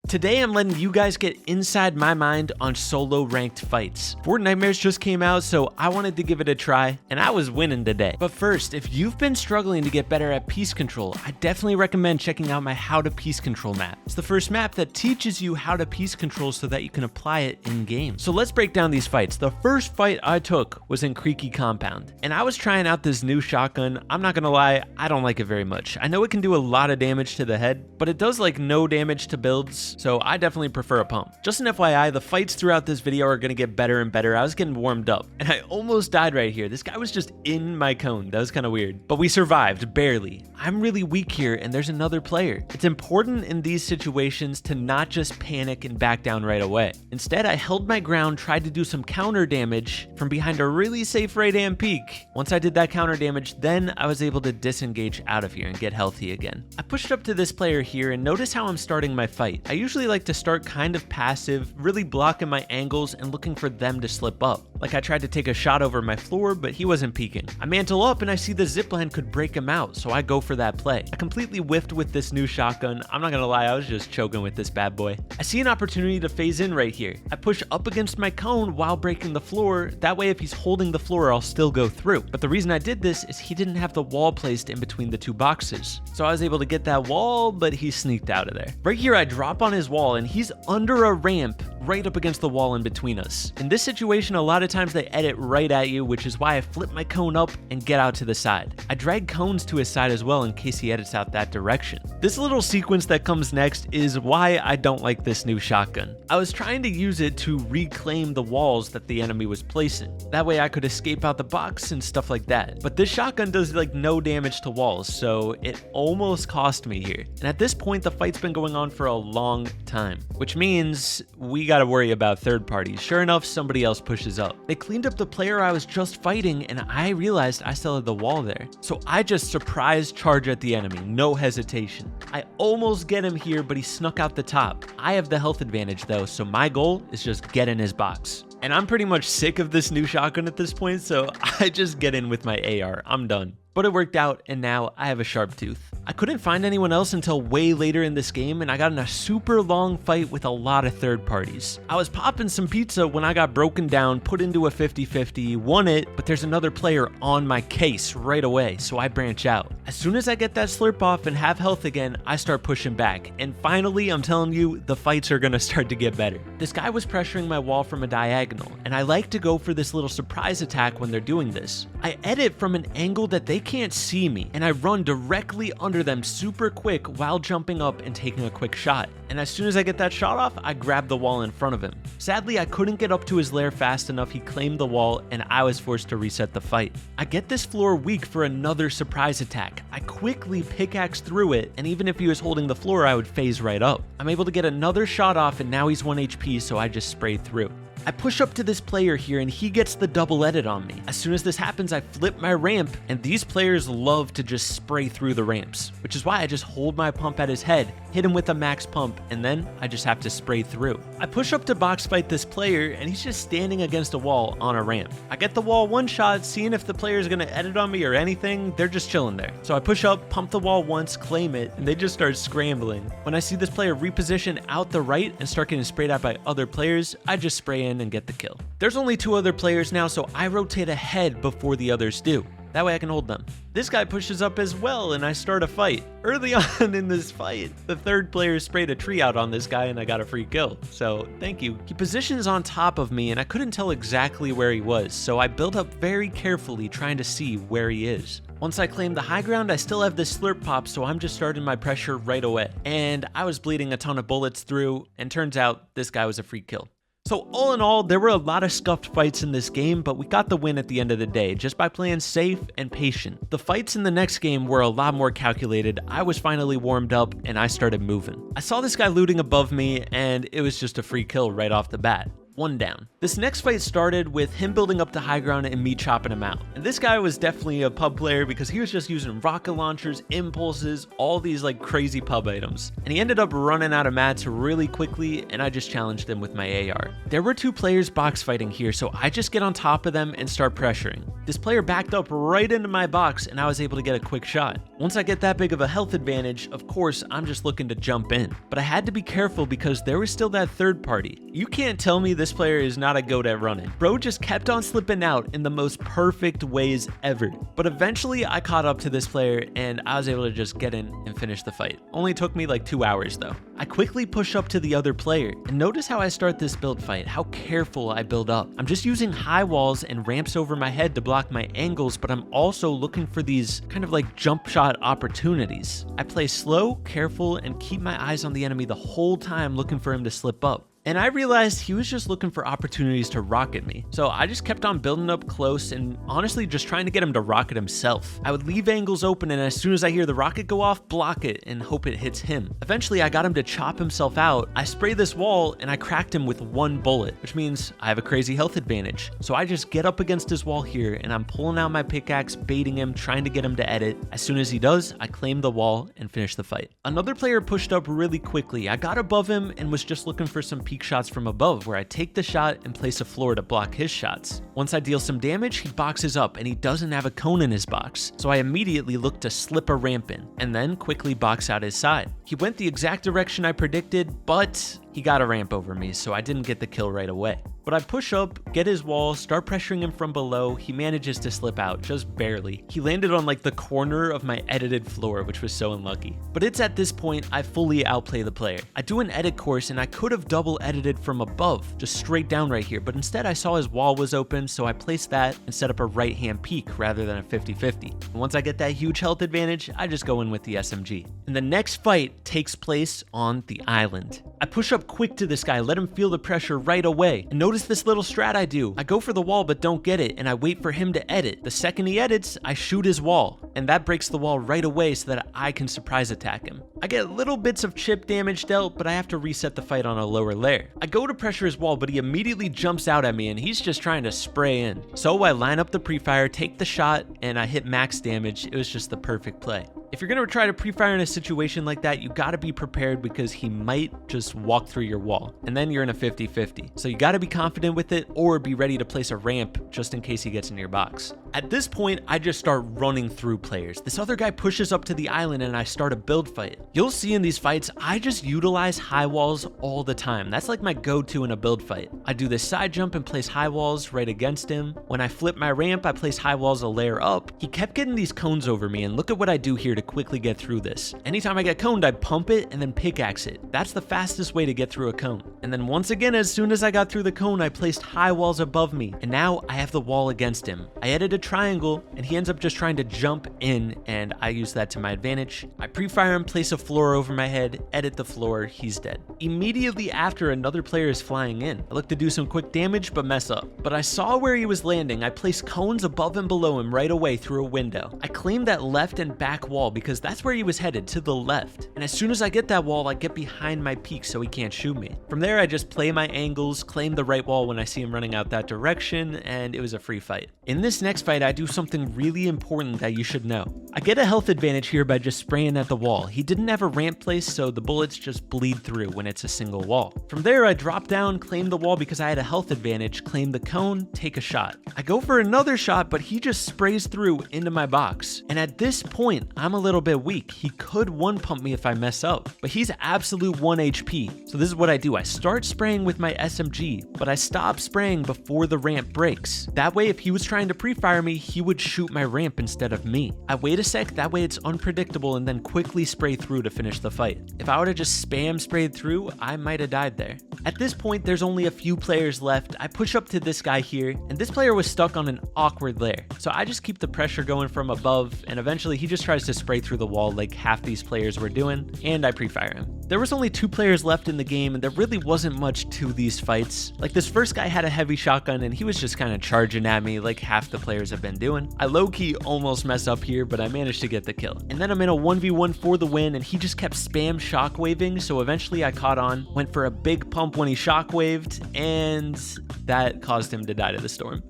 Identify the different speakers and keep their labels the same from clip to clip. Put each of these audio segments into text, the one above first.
Speaker 1: Today I'm letting you guys get inside my mind on solo ranked fights. Nightmares just came out, so I wanted to give it a try, and I was winning today. But first, if you've been struggling to get better at piece control, I definitely recommend checking out my How to Piece Control map. It's the first map that teaches you how to piece control so that you can apply it in game. So let's break down these fights. The first fight I took was in Creaky Compound, and I was trying out this new shotgun. I'm not gonna lie, I don't like it very much. I know it can do a lot of damage to the head, but it does like no damage to builds, so I definitely prefer a pump. Just an FYI, the fights throughout this video are gonna get better and better. I was getting warmed up, and I almost died right here. This guy was just in my cone. That was kind of weird, but we survived, barely. I'm really weak here, and there's another player. It's important in these situations to not just panic and back down right away. Instead, I held my ground, tried to do some counter damage from behind a really safe right-hand peek. Once I did that counter damage, then I was able to disengage out of here and get healthy again. I pushed up to this player here, and notice how I'm starting my fight. I usually like to start kind of passive, really blocking my angles and looking for them to slip up. Like I tried to take a shot over my floor, but he wasn't peeking. I mantle up and I see the zipline could break him out, so I go for that play. I completely whiffed with this new shotgun. I'm not gonna lie, I was just choking with this bad boy. I see an opportunity to phase in right here. I push up against my cone while breaking the floor. That way if he's holding the floor, I'll still go through. But the reason I did this is he didn't have the wall placed in between the two boxes. So I was able to get that wall, but he sneaked out of there. Right here, I drop on his wall and he's under a ramp right up against the wall in between us. In this situation, a lot of times they edit right at you, which is why I flip my cone up and get out to the side. I drag cones to his side as well in case he edits out that direction. This little sequence that comes next is why I don't like this new shotgun. I was trying to use it to reclaim the walls that the enemy was placing. That way I could escape out the box and stuff like that. But this shotgun does like no damage to walls, so it almost cost me here. And at this point, the fight's been going on for a long time, which means we gotta worry about third parties. Sure enough, somebody else pushes up. They cleaned up the player I was just fighting, and I realized I still had the wall there. So I just surprise charge at the enemy, no hesitation. I almost get him here, but he snuck out the top. I have the health advantage though, so my goal is just get in his box. And I'm pretty much sick of this new shotgun at this point, so I just get in with my AR. I'm done. But it worked out, and now I have a sharp tooth. I couldn't find anyone else until way later in this game, and I got in a super long fight with a lot of third parties. I was popping some pizza when I got broken down, put into a 50-50, won it, but there's another player on my case right away, so I branch out. As soon as I get that slurp off and have health again, I start pushing back, and finally, I'm telling you, the fights are gonna start to get better. This guy was pressuring my wall from a diagonal, and I like to go for this little surprise attack when they're doing this. I edit from an angle that they can't see me, and I run directly under them super quick while jumping up and taking a quick shot. And as soon as I get that shot off, I grab the wall in front of him. Sadly, I couldn't get up to his lair fast enough. He claimed the wall, and I was forced to reset the fight. I get this floor weak for another surprise attack. I quickly pickaxe through it, and even if he was holding the floor, I would phase right up. I'm able to get another shot off, and now he's 1 HP, so I just spray through. I push up to this player here and he gets the double edit on me. As soon as this happens, I flip my ramp, and these players love to just spray through the ramps, which is why I just hold my pump at his head, hit him with a max pump, and then I just have to spray through. I push up to box fight this player and he's just standing against a wall on a ramp. I get the wall one shot, seeing if the player is gonna edit on me or anything. They're just chilling there. So I push up, pump the wall once, claim it, and they just start scrambling. When I see this player reposition out the right and start getting sprayed at by other players, I just spray in and get the kill. There's only 2 other players now, so I rotate ahead before the others do. That way I can hold them. This guy pushes up as well, and I start a fight. Early on in this fight, the third player sprayed a tree out on this guy, and I got a free kill. So thank you. He positions on top of me, and I couldn't tell exactly where he was, so I built up very carefully, trying to see where he is. Once I claim the high ground, I still have this slurp pop, so I'm just starting my pressure right away. And I was bleeding a ton of bullets through, and turns out this guy was a free kill. So all in all, there were a lot of scuffed fights in this game, but we got the win at the end of the day, just by playing safe and patient. The fights in the next game were a lot more calculated. I was finally warmed up, and I started moving. I saw this guy looting above me, and it was just a free kill right off the bat. 1 down. This next fight started with him building up to high ground and me chopping him out. And this guy was definitely a pub player because he was just using rocket launchers, impulses, all these like crazy pub items. And he ended up running out of mats really quickly, and I just challenged him with my AR. There were 2 players box fighting here, so I just get on top of them and start pressuring. This player backed up right into my box, and I was able to get a quick shot. Once I get that big of a health advantage, of course, I'm just looking to jump in. But I had to be careful because there was still that third party. You can't tell me this player is not a goat at running. Bro just kept on slipping out in the most perfect ways ever. But eventually I caught up to this player and I was able to just get in and finish the fight. Only took me like 2 hours though. I quickly push up to the other player and notice how I start this build fight, how careful I build up. I'm just using high walls and ramps over my head to block my angles, but I'm also looking for these kind of like jump shot opportunities. I play slow, careful, and keep my eyes on the enemy the whole time looking for him to slip up. And I realized he was just looking for opportunities to rocket me. So I just kept on building up close and honestly just trying to get him to rocket himself. I would leave angles open and as soon as I hear the rocket go off, block it and hope it hits him. Eventually I got him to chop himself out. I spray this wall and I cracked him with 1 bullet, which means I have a crazy health advantage. So I just get up against his wall here and I'm pulling out my pickaxe, baiting him, trying to get him to edit. As soon as he does, I claim the wall and finish the fight. Another player pushed up really quickly. I got above him and was just looking for some peek shots from above where I take the shot and place a floor to block his shots. Once I deal some damage, he boxes up and he doesn't have a cone in his box. So I immediately look to slip a ramp in and then quickly box out his side. He went the exact direction I predicted, but he got a ramp over me, so I didn't get the kill right away. But I push up, get his wall, start pressuring him from below. He manages to slip out, just barely. He landed on like the corner of my edited floor, which was so unlucky. But it's at this point, I fully outplay the player. I do an edit course and I could have double edited from above, just straight down right here. But instead I saw his wall was open, so I placed that and set up a right hand peek rather than a 50-50. And once I get that huge health advantage, I just go in with the SMG. And the next fight takes place on the island. I push up quick to this guy, let him feel the pressure right away. And notice this little strat I do. I go for the wall but don't get it, and I wait for him to edit. The second he edits, I shoot his wall, and that breaks the wall right away so that I can surprise attack him. I get little bits of chip damage dealt, but I have to reset the fight on a lower layer. I go to pressure his wall, but he immediately jumps out at me, and he's just trying to spray in. So I line up the pre-fire, take the shot, and I hit max damage. It was just the perfect play. If you're gonna try to pre-fire in a situation like that, you gotta be prepared because he might just walk through your wall, and then you're in a 50-50. So you gotta be confident with it or be ready to place a ramp just in case he gets in your box. At this point, I just start running through players. This other guy pushes up to the island and I start a build fight. You'll see in these fights, I just utilize high walls all the time. That's like my go-to in a build fight. I do this side jump and place high walls right against him. When I flip my ramp, I place high walls a layer up. He kept getting these cones over me, and look at what I do here to quickly get through this. Anytime I get coned, I pump it and then pickaxe it. That's the fastest way to get through a cone. And then once again, as soon as I got through the cone, I placed high walls above me, and now I have the wall against him. I edited a triangle and he ends up just trying to jump in, and I use that to my advantage. I pre-fire him, place a floor over my head, edit the floor, he's dead. Immediately after, another player is flying in. I look to do some quick damage but mess up. But I saw where he was landing. I placed cones above and below him right away through a window. I claimed that left and back wall because that's where he was headed, to the left. And as soon as I get that wall, I get behind my peak so he can't shoot me. From there, I just play my angles, claim the right wall when I see him running out that direction, and it was a free fight. In this next fight, I do something really important that you should know. I get a health advantage here by just spraying at the wall. He didn't have a ramp place, so the bullets just bleed through when it's a single wall. From there, I drop down, claim the wall because I had a health advantage, claim the cone, take a shot. I go for another shot, but he just sprays through into my box. And at this point, I'm a little bit weak. He could one pump me if I mess up, but he's absolute 1 HP. So this is what I do. I start spraying with my SMG, but I stop spraying before the ramp breaks. That way, if he was trying to pre-fire me, he would shoot my ramp instead of me. I wait a sec, that way it's unpredictable, and then quickly spray through to finish the fight. If I would have just spam sprayed through, I might have died there. At this point, there's only a few players left. I push up to this guy here, and this player was stuck on an awkward layer. So I just keep the pressure going from above, and eventually he just tries to spray through the wall like half these players were doing, and I pre-fire him. There was only 2 players left in the game, and there really wasn't much to these fights. Like, this first guy had a heavy shotgun, and he was just kind of charging at me like half the players have been doing. I low-key almost mess up here, but I managed to get the kill. And then I'm in a 1v1 for the win, and he just kept spam shockwaving, so eventually I caught on, went for a big pump when he shockwaved, and that caused him to die to the storm.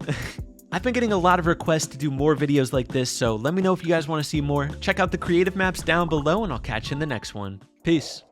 Speaker 1: I've been getting a lot of requests to do more videos like this, so let me know if you guys want to see more. Check out the creative maps down below, and I'll catch you in the next one. Peace.